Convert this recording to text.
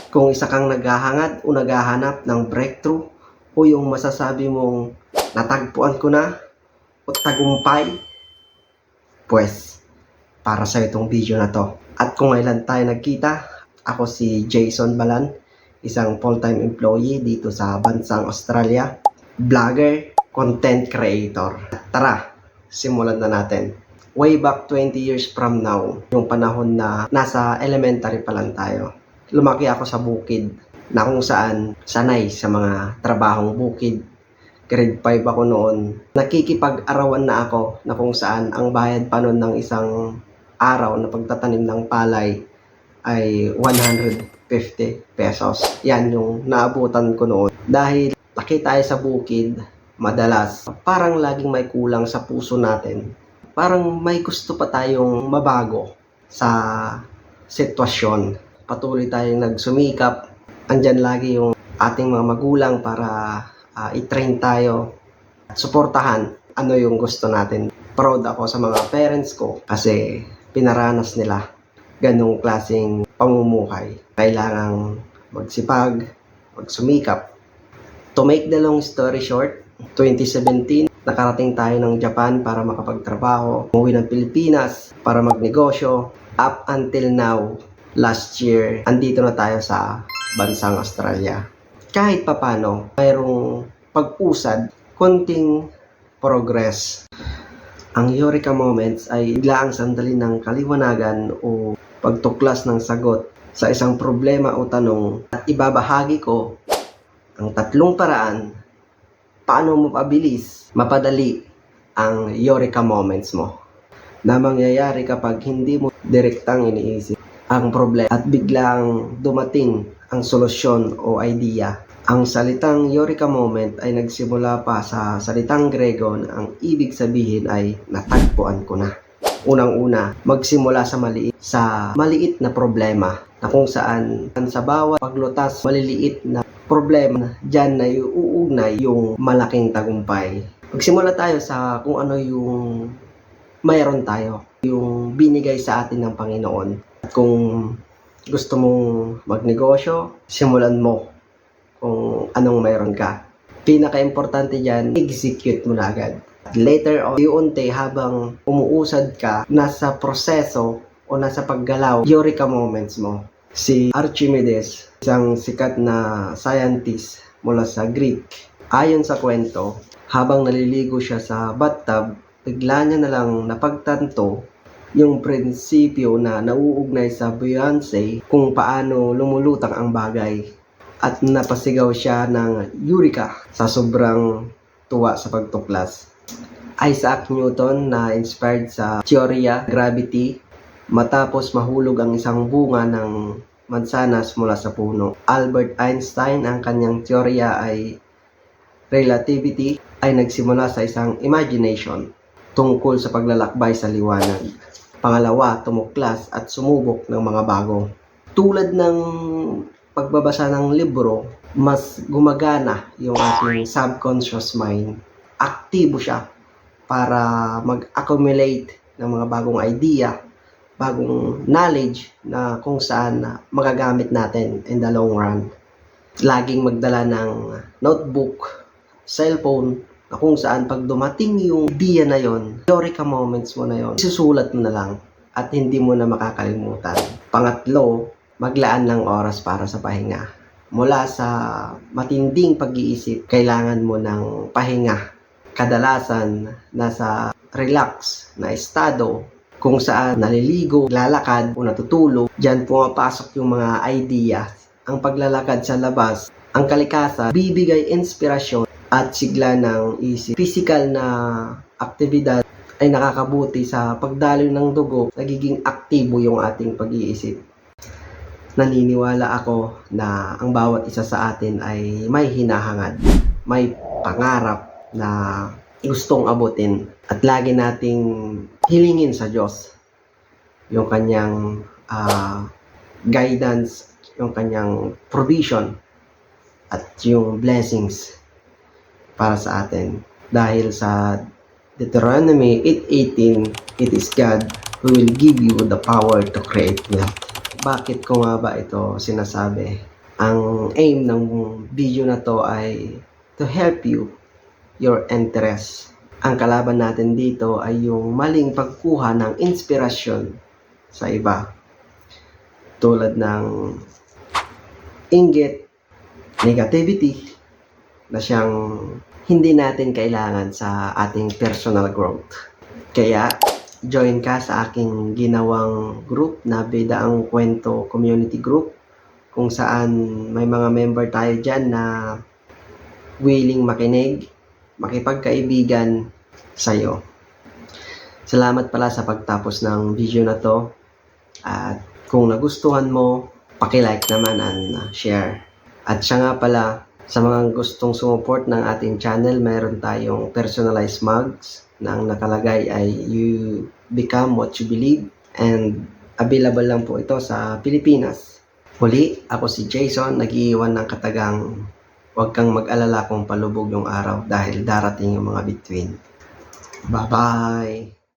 Kung isa kang naghahangad o naghahanap ng breakthrough o yung masasabi mong natagpuan ko na o tagumpay, pues para sa itong video na to. At kung kailan tayo nagkita, ako si Jason Balan, isang full-time employee dito sa bansang Australia, vlogger, content creator. Tara, simulan na natin. Way back 20 years from now, yung panahon na nasa elementary pa lang tayo, lumaki ako sa bukid na kung saan sanay sa mga trabahong bukid. Grade 5 ako noon. Nakikipag-arawan na ako na kung saan ang bayad pa noon ng isang araw na pagtatanim ng palay ay 150 pesos. Yan yung naabutan ko noon. Dahil laki tayo sa bukid, madalas parang laging may kulang sa puso natin. Parang may gusto pa tayong mabago sa sitwasyon. Patuloy tayong nagsumikap. Andyan lagi yung ating mga magulang para i-train tayo at suportahan ano yung gusto natin. Proud ako sa mga parents ko kasi pinaranas nila ganong klaseng pamumuhay. Kailangang magsipag, magsumikap. To make the long story short, 2017, nakarating tayo ng Japan para makapagtrabaho, umuwi ng Pilipinas para magnegosyo. Up until now, last year, andito na tayo sa bansang Australia. Kahit papano, mayroong pag-usad, konting progress. Ang Eureka Moments ay biglaang sandali ng kaliwanagan o pagtuklas ng sagot sa isang problema o tanong at ibabahagi ko ang tatlong paraan paano mo pabilis, mapadali ang Eureka Moments mo na mangyayari kapag hindi mo direktang iniisip ang problema at biglang dumating ang solusyon o idea. Ang salitang Eureka Moment ay nagsimula pa sa salitang Grego na ang ibig sabihin ay natagpuan ko na. Unang-una, magsimula sa maliit na problema na kung saan sa bawat paglutas maliliit na problema dyan na iuugnay yung malaking tagumpay. Magsimula tayo sa kung ano yung mayroon tayo, yung binigay sa atin ng Panginoon. At kung gusto mong magnegosyo, simulan mo kung anong mayroon ka. Pinaka-importante dyan, execute mo na agad. Later on, unti habang umuusad ka, nasa proseso o nasa paggalaw, Eureka Moments mo. Si Archimedes, isang sikat na scientist mula sa Greek, ayon sa kwento, habang naliligo siya sa bathtub, bigla niya na lang napagtanto yung prinsipyo na nauugnay sa buoyancy kung paano lumulutang ang bagay. At napasigaw siya ng Eureka sa sobrang tuwa sa pagtuklas. Isaac Newton na inspired sa teorya gravity matapos mahulog ang isang bunga ng mansanas mula sa puno. Albert Einstein, ang kanyang teorya ay relativity, ay nagsimula sa isang imagination tungkol sa paglalakbay sa liwanag. Pangalawa, tumuklas at sumubok ng mga bago. Tulad ng pagbabasa ng libro, mas gumagana yung ating subconscious mind. Aktibo siya para mag-accumulate ng mga bagong idea, bagong knowledge na kung saan magagamit natin in the long run. Laging magdala ng notebook, cellphone, na kung saan pag dumating yung idea na yon, Eureka Moments mo na yon, isusulat mo na lang at hindi mo na makakalimutan. Pangatlo, maglaan ng oras para sa pahinga. Mula sa matinding pag-iisip, kailangan mo ng pahinga. Kadalasan, nasa relax na estado, kung saan naliligo, lalakad o natutulog, dyan pumapasok yung mga idea. Ang paglalakad sa labas, ang kalikasan, bibigay inspirasyon at sigla ng isip. Physical na aktibidad ay nakakabuti sa pagdaloy ng dugo, nagiging aktibo yung ating pag-iisip. Naniniwala ako na ang bawat isa sa atin ay may hinahangad, may pangarap na gustong abutin at lagi nating hilingin sa Diyos yung kanyang guidance, yung kanyang provision at yung blessings para sa atin. Dahil sa Deuteronomy 8:18, it is God who will give you the power to create wealth. Bakit ko nga ba ito sinasabi? Ang aim ng video na to ay to help you, your interest. Ang kalaban natin dito ay yung maling pagkuha ng inspirasyon sa iba. Tulad ng inggit, negativity, na siyang hindi natin kailangan sa ating personal growth. Kaya, join ka sa aking ginawang group na Bidaang Kwento Community Group, kung saan may mga member tayo dyan na willing makinig, makipagkaibigan sa'yo. Salamat pala sa pagtapos ng video na to. At kung nagustuhan mo, paki-like naman and share. At siya nga pala, sa mga gustong sumuport ng ating channel, mayroon tayong personalized mugs na ang nakalagay ay You Become What You Believe, and available lang po ito sa Pilipinas. Muli, ako si Jason, nag-iiwan ng katagang huwag kang mag-alala kung palubog yung araw dahil darating yung mga bituin. Bye-bye!